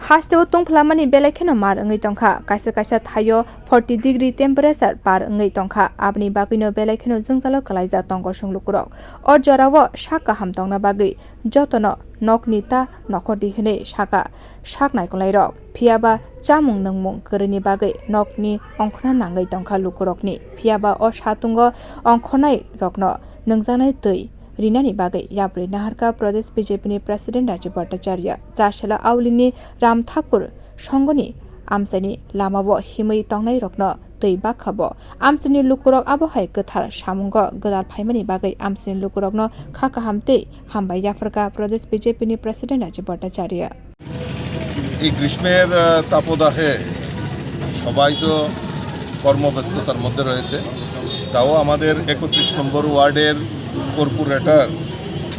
Haste tungphwlamani belai kheno mar wngwi tongkha kaisa kaisa thayo 40 degree temperature par wngwi tongkha aboni bagwi no belai kheno jwngjalo kalaijak tongo sunglukurok o jorao saka hamtongna bagwi jotono nokni ta nokhordi hine saka saknai kolairok phiaba chamung nungmung kwrwini bagwi nokni ongkhorna nangwi tongkha lukurokni phiaba o satungo ongkhornai rokno nungjaknai tui rinani bagwi yapri naharkha pradesh BJP ni president Rajib Bhattacharya Chasalo aulini Ram Thakur songha amchai Lama bo himwi tongnai rokno tui bakkha bo amchai lukurok abohai gothar samungo godal phaimani bagwi amchai lukurokno khaka hamtei hambai yapri pradesh BJP ni president Rajib Bhattacharya এই গ্রীষ্মের তাপদাহে সবাই তো কর্মব্যস্ততার মধ্যে রয়েছে তাও আমাদের 31 নম্বর ওয়ার্ডের কর্পোরেটর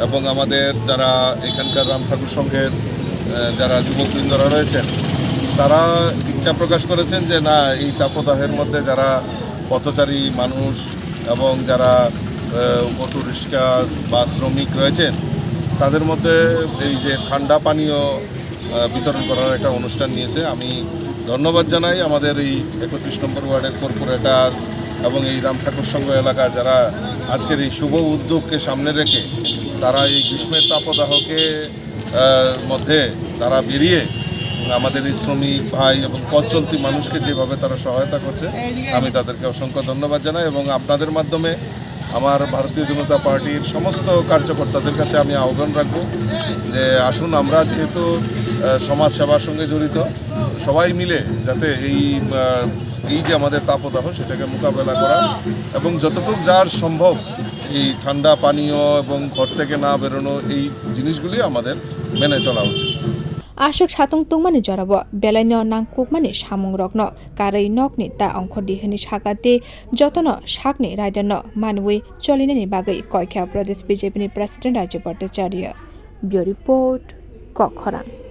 এবং আমাদের যারা এখানকার রাম ঠাকুর সংঘের যারা যুবকবৃন্দরা রয়েছেন তারা ইচ্ছা প্রকাশ করেছেন যে না এই তাপদাহের মধ্যে যারা পথচারী মানুষ এবং যারা অটো রিক্সা বা শ্রমিক রয়েছেন তাদের মধ্যে এই যে ঠান্ডা পানীয় বিতরণ করার একটা অনুষ্ঠান নিয়েছে আমি ধন্যবাদ জানাই আমাদের এই 31 নম্বর ওয়ার্ডের কর্পোরেটর এবং এই রাম ঠাকুর সংঘ এলাকা যারা আজকের এই শুভ উদ্যোগকে সামনে রেখে তারা এই গ্রীষ্মের তাপদাহকে মধ্যে তারা বেরিয়ে আমাদের এই শ্রমিক ভাই এবং পথ চলতি মানুষকে যেভাবে তারা সহায়তা করছে আমি তাদেরকে অসংখ্য ধন্যবাদ জানাই এবং আপনাদের মাধ্যমে আমার ভারতীয় জনতা পার্টির সমস্ত কার্যকর্তাদের কাছে আমি আহ্বান রাখব যে আসুন আমরা যেহেতু সমাজ সেবার সঙ্গে জড়িত সবাই মিলে যাতে এই যে আমাদের তাপদাহ সেটাকে মোকাবেলা করা এবং যতটুকু যার সম্ভব এই ঠান্ডা পানীয় এবং ঘর থেকে না বেরোনো এই জিনিসগুলি আমাদের মেনে চলা উচিত Ashok satung tungmani jorabo belai no nangkukmani samung rokno karai nokni ta ongkhordi hini sakate jotono sakni raidono manwi cholinani bagwi koikha pradesh BJP ni president Rajib Bhattacharya. Bureau report Ongkhornai.